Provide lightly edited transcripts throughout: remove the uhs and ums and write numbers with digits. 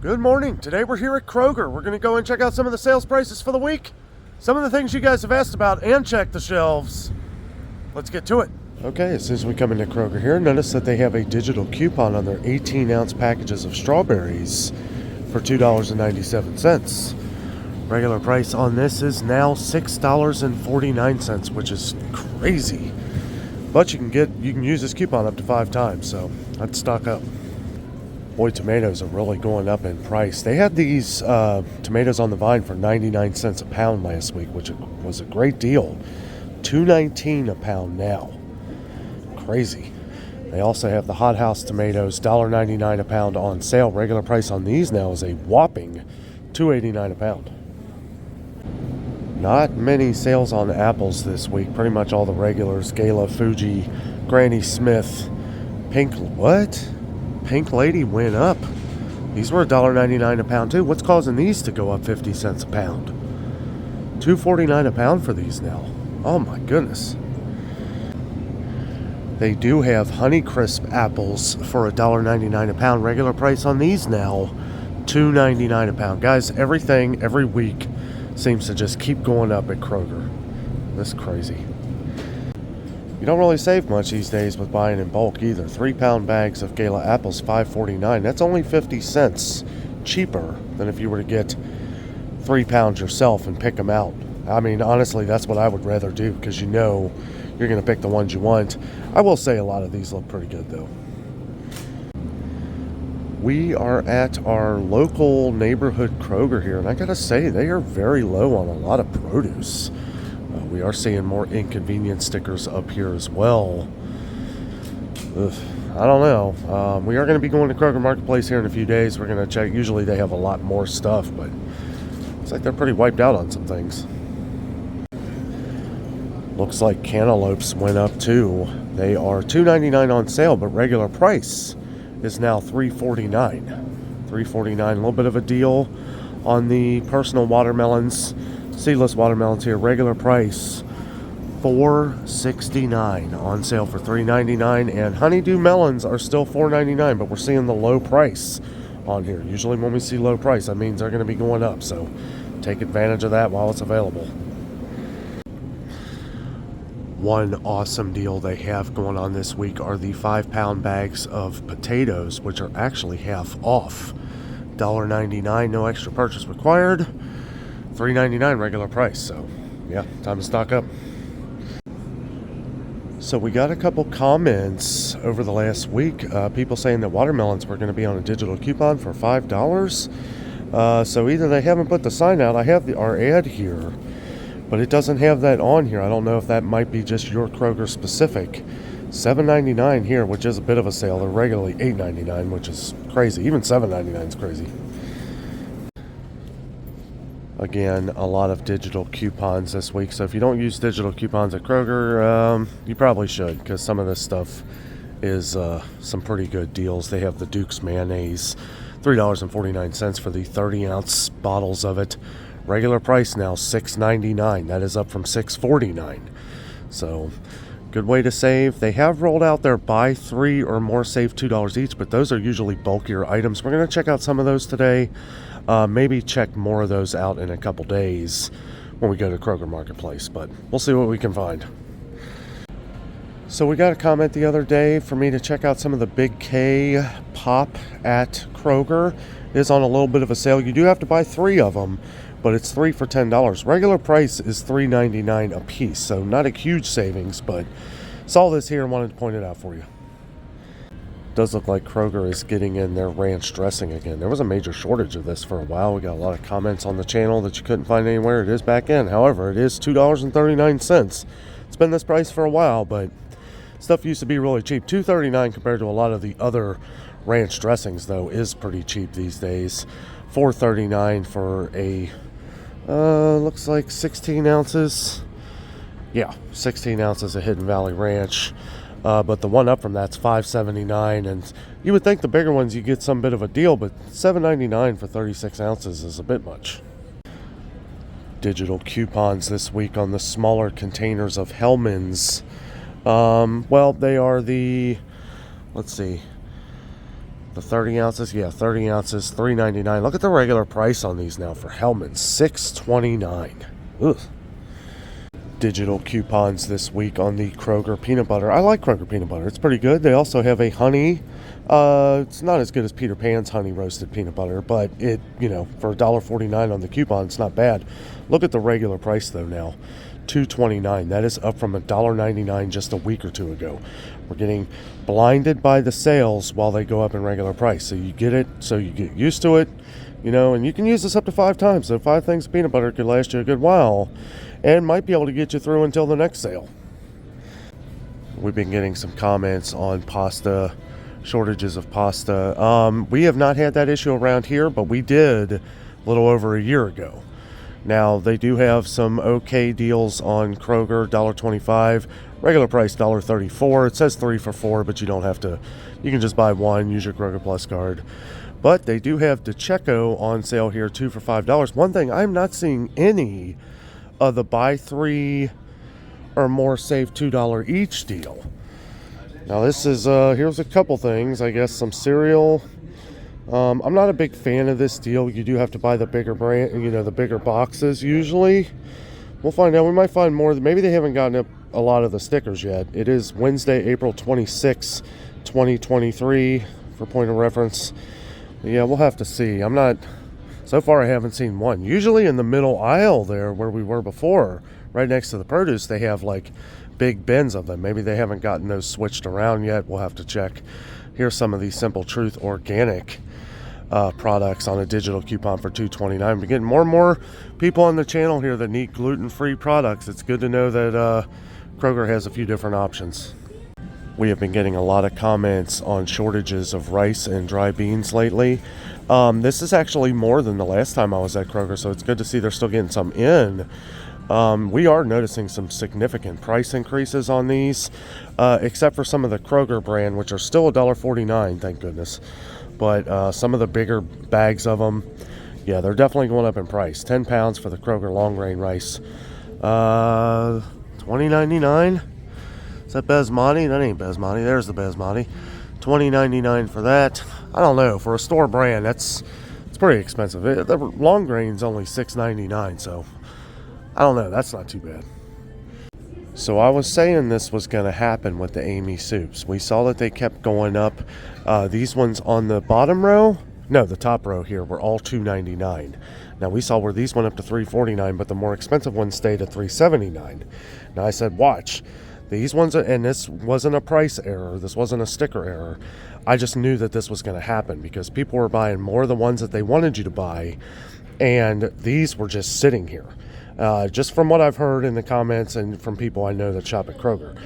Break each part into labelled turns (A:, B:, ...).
A: Good morning. Today we're here at Kroger. We're going to go and check out some of the sales prices for the week, some of the things you guys have asked about, and check the shelves. Let's get to it. Okay, as soon as we come into Kroger here, notice that they have a digital coupon on their 18-ounce packages of strawberries for $2.97. Regular price on this is now $6.49, which is crazy. But you can use this coupon up to 5 times, so I'd stock up. Boy, tomatoes are really going up in price. They had these tomatoes on the vine for 99 cents a pound last week, which was a great deal. $2.19 a pound now. Crazy. They also have the hothouse tomatoes, $1.99 a pound on sale. Regular price on these now is a whopping $2.89 a pound. Not many sales on apples this week. Pretty much all the regulars. Gala, Fuji, Granny Smith, Pink Lady went up. These were $1.99 a pound too. What's causing these to go up 50 cents a pound? $2.49 a pound for these now. Oh my goodness. They do have Honeycrisp apples for $1.99 a pound. Regular price on these now, $2.99 a pound. Guys, everything every week seems to just keep going up at Kroger. This is crazy. You don't really save much these days with buying in bulk either. 3-pound bags of Gala apples, $5.49. That's only 50 cents cheaper than if you were to get 3 pounds yourself and pick them out. I mean, honestly, that's what I would rather do because you know you're going to pick the ones you want. I will say a lot of these look pretty good though. We are at our local neighborhood Kroger here, and I gotta say, they are very low on a lot of produce. We are seeing more inconvenience stickers up here as well. Ugh, I don't know. We are going to be going to Kroger Marketplace here in a few days. We're going to check. Usually they have a lot more stuff, but looks like they're pretty wiped out on some things. Looks like cantaloupes went up too. They are $2.99 on sale, but regular price is now $3.49. $3.49, a little bit of a deal on the personal watermelons. Seedless watermelons here, regular price $4.69, on sale for $3.99, and honeydew melons are still $4.99, but we're seeing the low price on here. Usually when we see low price, that means they're going to be going up, so take advantage of that while it's available. One awesome deal they have going on this week are the 5-pound bags of potatoes, which are actually half off. $1.99, no extra purchase required. $3.99 regular price, so yeah, time to stock up. So we got a couple comments over the last week, people saying that watermelons were going to be on a digital coupon for $5. So either they haven't put the sign out. I have our ad here, but it doesn't have that on here. I don't know if that might be just your Kroger specific. $7.99 here, which is a bit of a sale. They're regularly $8.99, which is crazy. Even $7.99 is crazy. Again, a lot of digital coupons this week. So if you don't use digital coupons at Kroger, you probably should, because some of this stuff is some pretty good deals. They have the Duke's mayonnaise, $3.49 for the 30-ounce bottles of it. Regular price now $6.99. That is up from $6.49. So good way to save. They have rolled out their buy 3 or more, save $2 each, but those are usually bulkier items. We're going to check out some of those today. Maybe check more of those out in a couple days when we go to Kroger Marketplace, but we'll see what we can find. So we got a comment the other day for me to check out some of the Big K pop at Kroger. It is on a little bit of a sale. You do have to buy 3 of them, but it's 3 for $10. Regular price is $3.99 a piece, so not a huge savings, but saw this here and wanted to point it out for you. Does look like Kroger is getting in their ranch dressing again. There was a major shortage of this for a while. We got a lot of comments on the channel that you couldn't find anywhere. It is back in. However, it is $2.39. It's been this price for a while, but stuff used to be really cheap. $2.39 compared to a lot of the other ranch dressings, though, is pretty cheap these days. $4.39 for a, looks like 16 ounces. Yeah, 16 ounces of Hidden Valley Ranch. But the one up from that's $5.79, and you would think the bigger ones you get some bit of a deal, but $7.99 for 36 ounces is a bit much. Digital coupons this week on the smaller containers of Hellmann's. Well, they are the, let's see, The 30 ounces, yeah, 30 ounces, $3.99. Look at the regular price on these now for Hellmann's, $6.29. Ugh. Digital coupons this week on the Kroger peanut butter. I like Kroger peanut butter. It's pretty good. They also have a honey. It's not as good as Peter Pan's honey roasted peanut butter, but it, for $1.49 on the coupon, it's not bad. Look at the regular price though now, $2.29. That is up from $1.99 just a week or two ago. We're getting blinded by the sales while they go up in regular price. So you get it, so you get used to it, and you can use this up to 5 times. So 5 things of peanut butter could last you a good while and might be able to get you through until the next sale. We've been getting some comments on pasta, shortages of pasta. We have not had that issue around here, but we did a little over a year ago. Now, they do have some okay deals on Kroger, $1.25. Regular price, $1.34. It says 3 for $4, but you don't have to. You can just buy one, use your Kroger Plus card. But they do have DeCecco on sale here, 2 for $5. One thing, I'm not seeing any of the buy 3 or more, save $2 each deal. Now, this is, here's a couple things. I guess some cereal. I'm not a big fan of this deal. You do have to buy the bigger brand, the bigger boxes usually. We'll find out. We might find more. Maybe they haven't gotten up a lot of the stickers yet. It is Wednesday, April 26, 2023, for point of reference. Yeah, we'll have to see. So far I haven't seen one. Usually in the middle aisle there where we were before, right next to the produce, they have like big bins of them. Maybe they haven't gotten those switched around yet. We'll have to check. Here's some of these Simple Truth organic products on a digital coupon for $2.29. We're getting more and more people on the channel here that need gluten-free products. It's good to know that Kroger has a few different options. We have been getting a lot of comments on shortages of rice and dry beans lately. This is actually more than the last time I was at Kroger, so it's good to see they're still getting some in. We are noticing some significant price increases on these, except for some of the Kroger brand, which are still $1.49, thank goodness. But some of the bigger bags of them, yeah, they're definitely going up in price. 10 pounds for the Kroger long grain rice. $20.99. Is that basmati? That ain't basmati. There's the basmati. $20.99 for that. I don't know. For a store brand, it's pretty expensive. The long grain's only $6.99, so I don't know. That's not too bad. So I was saying this was going to happen with the Amy soups. We saw that they kept going up. These ones on the bottom row, no, the top row here, were all $2.99. Now we saw where these went up to $3.49, but the more expensive ones stayed at $3.79. Now I said, watch. These ones, and this wasn't a price error. This wasn't a sticker error. I just knew that this was going to happen because people were buying more of the ones that they wanted you to buy, and these were just sitting here. Just from what I've heard in the comments and from people I know that shop at Kroger.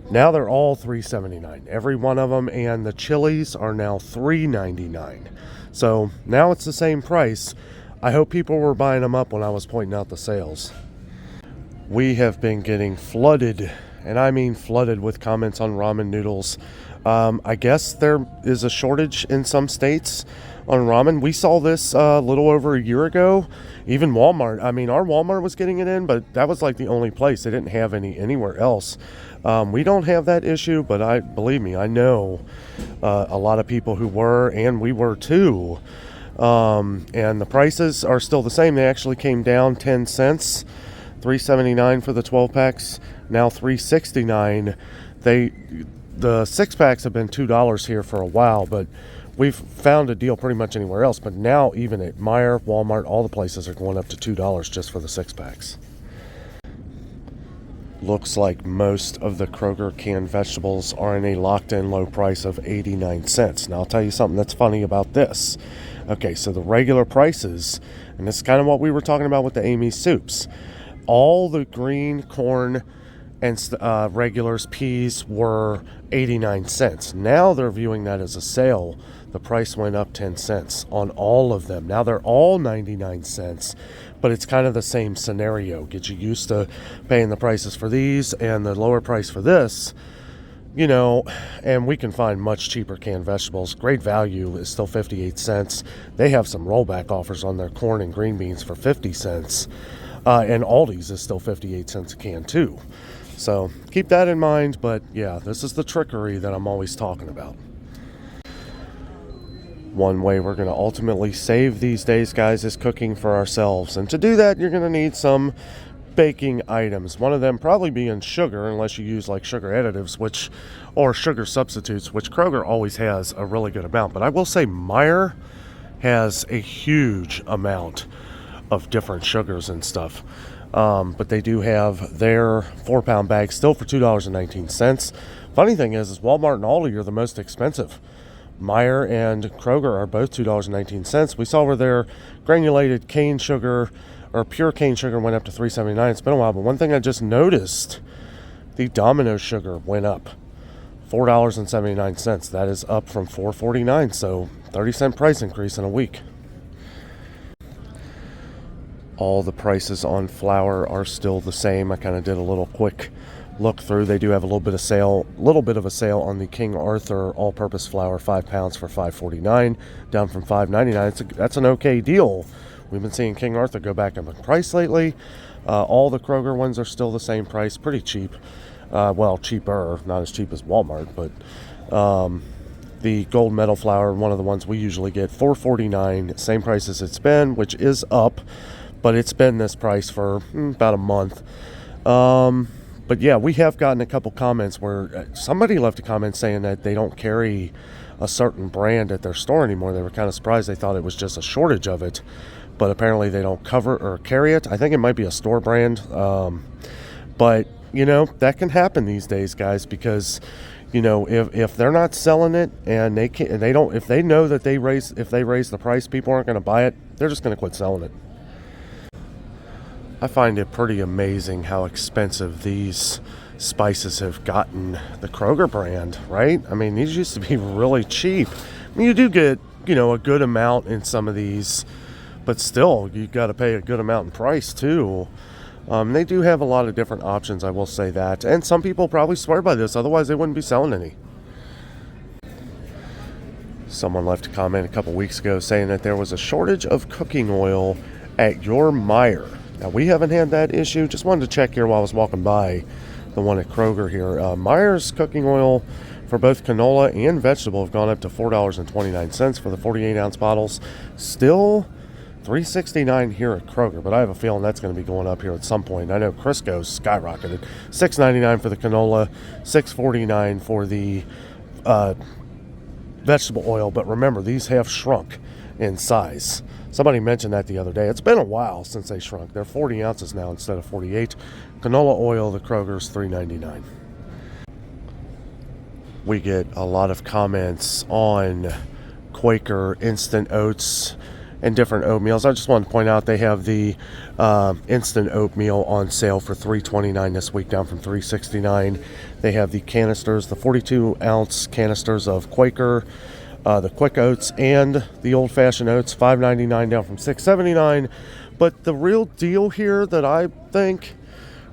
A: Now they're all $3.79, every one of them, and the chilies are now $3.99. So now it's the same price. I hope people were buying them up when I was pointing out the sales. We have been getting flooded, and I mean flooded, with comments on ramen noodles. I guess there is a shortage in some states on ramen. We saw this a little over a year ago. Even Walmart, our Walmart was getting it in, but that was like the only place. They didn't have any anywhere else. We don't have that issue, but believe me, I know a lot of people who were, and we were too. And the prices are still the same. They actually came down 10 cents, $3.79 for the 12 packs, now $3.69. The 6 packs have been $2 here for a while, but we've found a deal pretty much anywhere else. But now even at Meijer, Walmart, all the places are going up to $2 just for the 6 packs. Looks like most of the Kroger canned vegetables are in a locked-in low price of 89 cents. Now, I'll tell you something that's funny about this. Okay, so the regular prices, and this is kind of what we were talking about with the Amy soups. All the green corn and regulars, peas, were 89 cents. Now they're viewing that as a sale. The price went up 10 cents on all of them. Now they're all 99 cents, but it's kind of the same scenario. Get you used to paying the prices for these and the lower price for this, and we can find much cheaper canned vegetables. Great Value is still 58 cents. They have some rollback offers on their corn and green beans for 50 cents. And Aldi's is still 58 cents a can too. So keep that in mind, but yeah, this is the trickery that I'm always talking about. One way we're going to ultimately save these days, guys, is cooking for ourselves. And to do that, you're going to need some baking items. One of them probably being sugar, unless you use like sugar additives, or sugar substitutes, which Kroger always has a really good amount. But I will say Meijer has a huge amount of different sugars and stuff. But they do have their 4-pound bag still for $2.19. Funny thing is Walmart and Aldi are the most expensive. Meijer and Kroger are both $2.19. We saw where their granulated cane sugar or pure cane sugar went up to $3.79. It's been a while, but one thing I just noticed, the Domino sugar went up $4.79. That is up from $4.49, so 30-cent price increase in a week. All the prices on flour are still the same. I kind of did a little quick look through. They do have a little bit of a sale on the King Arthur all-purpose flour, 5 pounds for $5.49, down from $5.99. That's an okay deal. We've been seeing King Arthur go back up in price lately. All the Kroger ones are still the same price, pretty cheap. Well, cheaper, not as cheap as Walmart, but the gold medal flour, one of the ones we usually get, $4.49, same price as it's been, which is up, but it's been this price for about a month. But yeah, we have gotten a couple comments where somebody left a comment saying that they don't carry a certain brand at their store anymore. They were kind of surprised. They thought it was just a shortage of it, but apparently they don't cover or carry it. I think it might be a store brand. But you know, that can happen these days, guys, because you know, if they're not selling it and if they know that if they raise the price, people aren't going to buy it, they're just going to quit selling it. I find it pretty amazing how expensive these spices have gotten. The Kroger brand, right? I mean, these used to be really cheap. I mean, you do get, you know, a good amount in some of these, but still, you got to pay a good amount in price too. They do have a lot of different options, I will say that. And some people probably swear by this, otherwise they wouldn't be selling any. Someone left a comment a couple weeks ago saying that there was a shortage of cooking oil at your Meijer. Now, we haven't had that issue. Just wanted to check here while I was walking by the one at Kroger here. Meijer's cooking oil for both canola and vegetable have gone up to $4.29 for the 48-ounce bottles. Still $3.69 here at Kroger, but I have a feeling that's going to be going up here at some point. I know Crisco's skyrocketed. $6.99 for the canola, $6.49 for the vegetable oil. But remember, these have shrunk in size. Somebody mentioned that the other day. It's been a while since they shrunk. They're 40 ounces now instead of 48. Canola oil, the Kroger's $3.99. We get a lot of comments on Quaker instant oats and different oatmeals. I just wanted to point out they have the instant oatmeal on sale for $3.29 this week, down from $3.69. They have the canisters, the 42-ounce canisters of Quaker, the quick oats and the old-fashioned oats, $5.99 down from $6.79. But the real deal here that I think,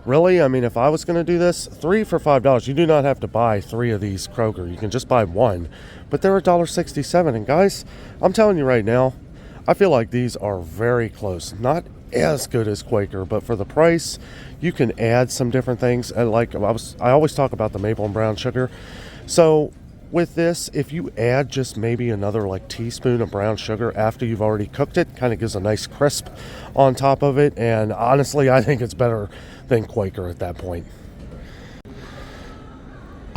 A: really, I mean, if I was going to do this, 3 for $5. You do not have to buy 3 of these Kroger. You can just buy 1. But they're $1.67. And guys, I'm telling you right now, I feel like these are very close. Not as good as Quaker, but for the price, you can add some different things. And like I always talk about the maple and brown sugar. So with this, if you add just maybe another like teaspoon of brown sugar after you've already cooked it, kind of gives a nice crisp on top of it. And honestly, I think it's better than Quaker at that point.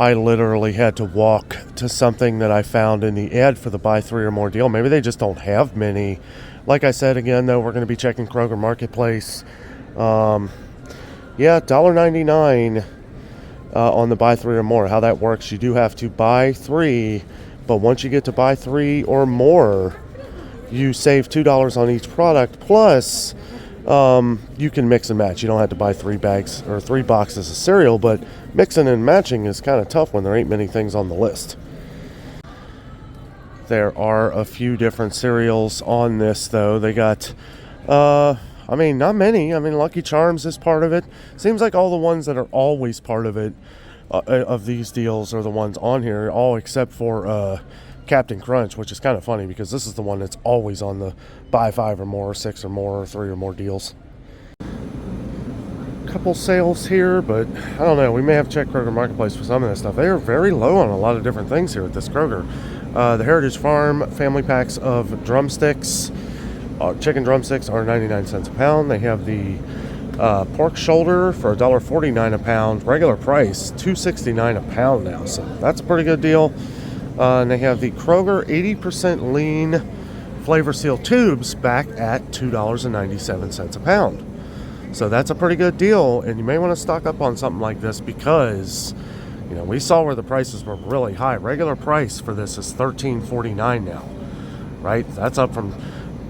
A: I literally had to walk to something that I found in the ad for the buy 3 or more deal. Maybe they just don't have many. Like I said, again, though, we're going to be checking Kroger Marketplace. Yeah, $1.99 on the buy 3 or more. How that works, you do have to buy 3, but once you get to buy 3 or more, you save $2 on each product. Plus, you can mix and match. You don't have to buy 3 bags or 3 boxes of cereal, but mixing and matching is kind of tough when there ain't many things on the list. There are a few different cereals on this, though. They got, not many. I mean, Lucky Charms is part of it. Seems like all the ones that are always part of it, of these deals, are the ones on here, all except for Captain Crunch, which is kind of funny because this is the one that's always on the buy 5 or more, 6 or more, 3 or more deals. Couple sales here, but I don't know. We may have to check Kroger Marketplace for some of this stuff. They are very low on a lot of different things here at this Kroger. The Heritage Farm family packs of drumsticks, chicken drumsticks, are 99 cents a pound. They have the pork shoulder for $1.49 a pound. Regular price $2.69 a pound now, so that's a pretty good deal. And they have the Kroger 80% lean flavor seal tubes back at $2.97 a pound. So that's a pretty good deal, and you may want to stock up on something like this because, you know, we saw where the prices were really high. Regular price for this is $13.49 now, right? That's up from,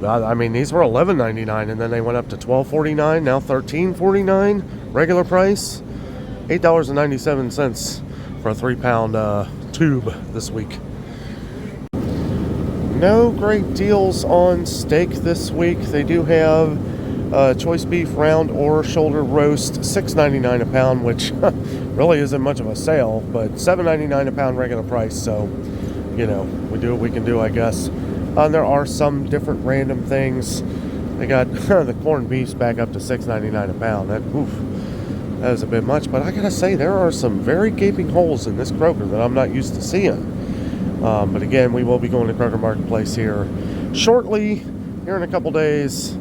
A: I mean, these were $11.99, and then they went up to $12.49, now $13.49. Regular price, $8.97 for a 3-pound tube this week. No great deals on steak this week. They do have choice beef round or shoulder roast, $6.99 a pound, which really isn't much of a sale, but $7.99 a pound regular price. So, you know, we do what we can do, I guess. There are some different random things. They got the corned beef's back up to $6.99 a pound. That is a bit much, but I gotta say there are some very gaping holes in this Kroger that I'm not used to seeing. But again, we will be going to Kroger Marketplace here shortly, here in a couple days.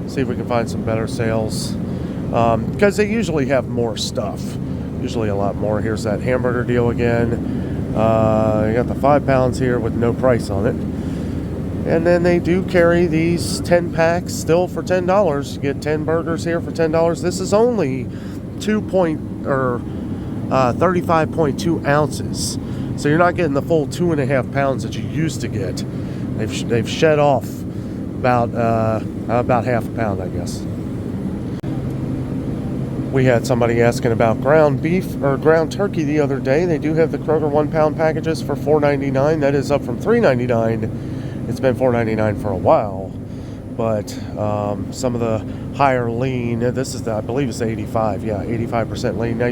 A: See if we can find some better sales, because they usually have more stuff, usually a lot more. Here's that hamburger deal again. You got the 5 pounds here with no price on it, and then they do carry these 10 packs still for $10. You get 10 burgers here for $10. This is only 35.2 ounces, so you're not getting the full 2.5 pounds that you used to get. They've shed off about half a pound, I guess. We had somebody asking about ground beef or ground turkey the other day. They do have the Kroger 1-pound packages for $4.99. That is up from $3.99. It's been $4.99 for a while, but some of the higher lean. This is I believe it's 85% lean. Now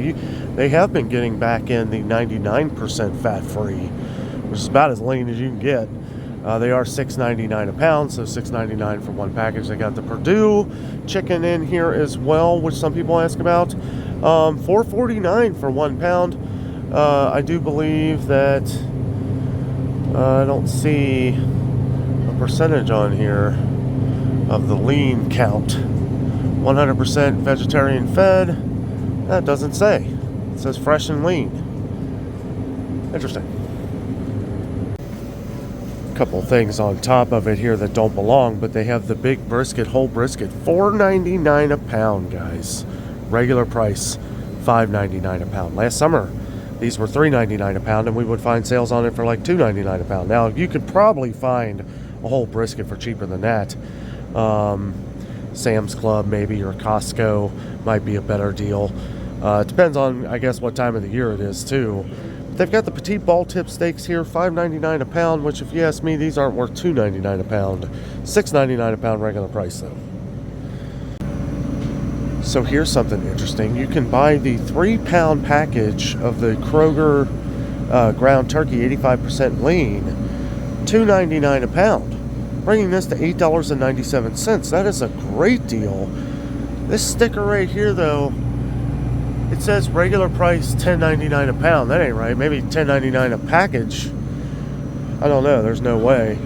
A: they have been getting back in the 99% fat free, which is about as lean as you can get. They are $6.99 a pound, so $6.99 for one package. They got the Purdue chicken in here as well, which some people ask about. $4.49 for 1 pound. I do believe that I don't see a percentage on here of the lean count. 100% vegetarian fed. That doesn't say. It says fresh and lean. Interesting. Couple things on top of it here that don't belong, but they have the big brisket, whole brisket, $4.99 a pound, guys. Regular price $5.99 a pound. Last summer these were $3.99 a pound, and we would find sales on it for like $2.99 a pound. Now you could probably find a whole brisket for cheaper than that. Sam's Club maybe, or Costco might be a better deal. It depends on, I guess, what time of the year it is too. They've got the petite ball tip steaks here, $5.99 a pound, which if you ask me, these aren't worth $2.99 a pound. $6.99 a pound regular price though. So here's something interesting. You can buy the 3-pound package of the Kroger ground turkey, 85% lean, $2.99 a pound, bringing this to $8.97. That is a great deal. This sticker right here though, it says regular price $10.99 a pound. That ain't right. Maybe $10.99 a package. I don't know. There's no way.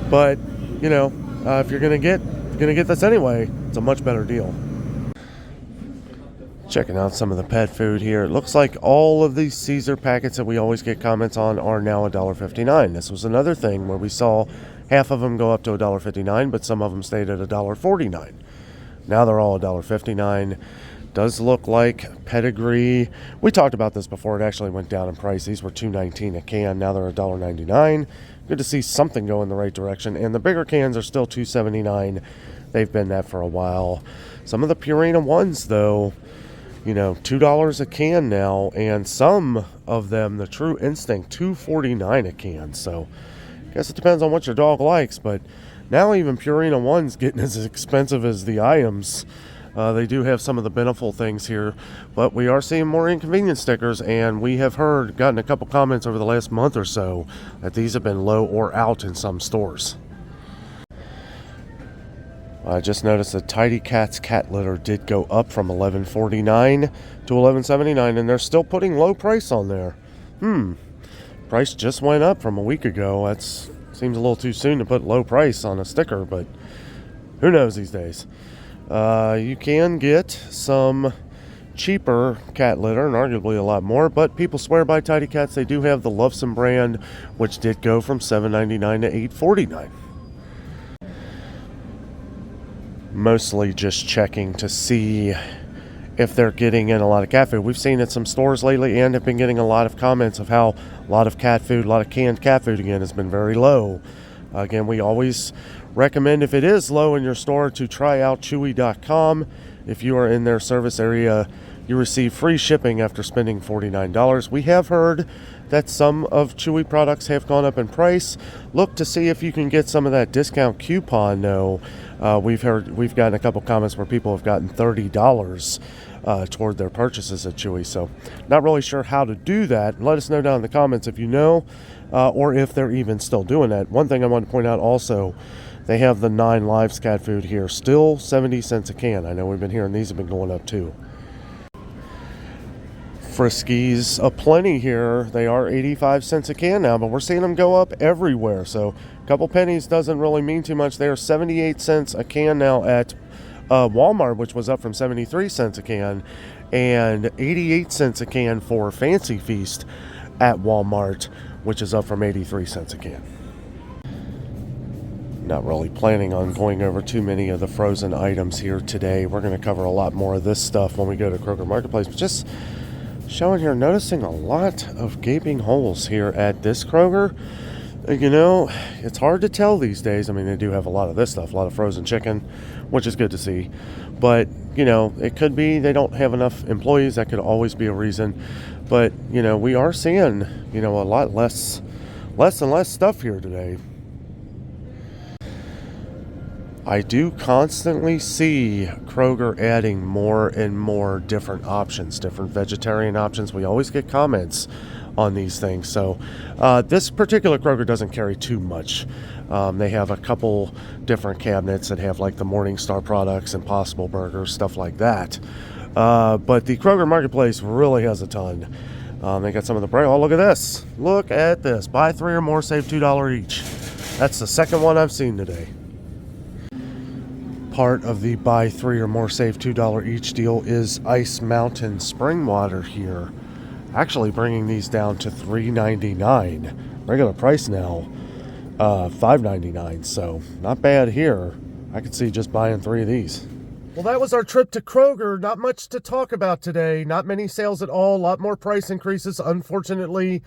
A: But you know, if you're gonna get this anyway, it's a much better deal. Checking out some of the pet food here. It looks like all of these Caesar packets that we always get comments on are now $1.59. This was another thing where we saw half of them go up to $1.59, but some of them stayed at $1.49. Now they're all $1.59. Does look like Pedigree. We talked about this before. It actually went down in price. These were $2.19 a can. Now they're $1.99. Good to see something go in the right direction. And the bigger cans are still $2.79. They've been that for a while. Some of the Purina ones, though, you know, $2 a can now. And some of them, the True Instinct, $2.49 a can. So I guess it depends on what your dog likes. But now even Purina one's getting as expensive as the Iams. They do have some of the Beneful things here, but we are seeing more inconvenience stickers, and we have gotten a couple comments over the last month or so that these have been low or out in some stores. I just noticed that Tidy Cat's cat litter did go up from $11.49 to $11.79, and they're still putting low price on there. Price just went up from a week ago. That seems a little too soon to put low price on a sticker, but who knows these days. You can get some cheaper cat litter, and arguably a lot more, but people swear by Tidy Cats. They do have the Lovesome brand, which did go from $7.99 to $8.49. Mostly just checking to see if they're getting in a lot of cat food. We've seen at some stores lately and have been getting a lot of comments of how a lot of cat food, a lot of canned cat food again has been very low. Again, we always recommend, if it is low in your store, to try out Chewy.com. If you are in their service area, you receive free shipping after spending $49. We have heard that some of Chewy products have gone up in price. Look to see if you can get some of that discount coupon. No, we've gotten a couple comments where people have gotten $30 toward their purchases at Chewy. So not really sure how to do that. Let us know down in the comments if you know, or if they're even still doing that. One thing I want to point out also, they have the 9 Lives cat food here, still 70 cents a can. I know we've been hearing these have been going up too. Friskies aplenty here. They are 85 cents a can now, but we're seeing them go up everywhere. So a couple pennies doesn't really mean too much. They are 78 cents a can now at Walmart, which was up from 73 cents a can, and 88 cents a can for Fancy Feast at Walmart, which is up from 83 cents a can. Not really planning on going over too many of the frozen items here today. We're going to cover a lot more of this stuff when we go to Kroger Marketplace, but just showing here, noticing a lot of gaping holes here at this Kroger. You know, it's hard to tell these days. I mean, they do have a lot of this stuff, a lot of frozen chicken, which is good to see. But, you know, it could be they don't have enough employees. That could always be a reason. But, you know, we are seeing, you know, a lot less and less stuff here today. I do constantly see Kroger adding more and more different options, different vegetarian options. We always get comments on these things. So this particular Kroger doesn't carry too much. They have a couple different cabinets that have like the Morningstar products, Impossible Burgers, stuff like that. But the Kroger Marketplace really has a ton. They got some of the bread. Oh, look at this. Look at this. Buy 3 or more, save $2 each. That's the second one I've seen today. Part of the buy 3 or more, save $2 each deal is Ice Mountain spring water here. Actually bringing these down to $3.99. Regular price now, $5.99. So not bad here. I could see just buying 3 of these. Well, that was our trip to Kroger. Not much to talk about today. Not many sales at all. A lot more price increases, unfortunately.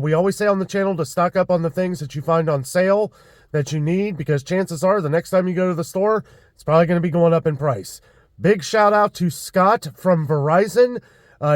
A: We always say on the channel to stock up on the things that you find on sale that you need, because chances are the next time you go to the store, it's probably going to be going up in price. Big shout out to Scott from Verizon.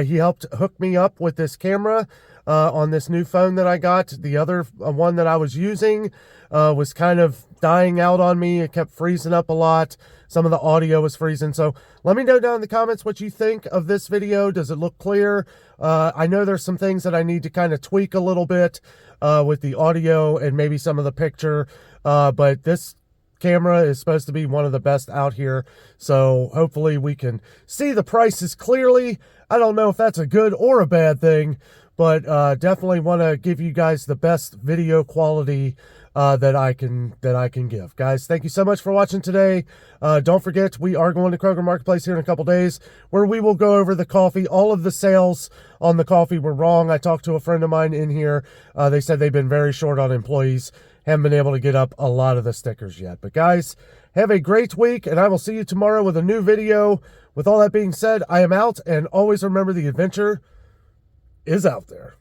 A: He helped hook me up with this camera on this new phone that I got. The other one that I was using was kind of dying out on me. It kept freezing up a lot. Some of the audio was freezing. So let me know down in the comments what you think of this video. Does it look clear? I know there's some things that I need to kind of tweak a little bit with the audio and maybe some of the picture. But this camera is supposed to be one of the best out here. So hopefully we can see the prices clearly. I don't know if that's a good or a bad thing, but definitely want to give you guys the best video quality that I can give. Guys, thank you so much for watching today. Don't forget, we are going to Kroger Marketplace here in a couple days, where we will go over the coffee. All of the sales on the coffee were wrong. I talked to a friend of mine in here. They said they've been very short on employees. Haven't been able to get up a lot of the stickers yet. But guys, have a great week, and I will see you tomorrow with a new video. With all that being said, I am out, and always remember the adventure is out there.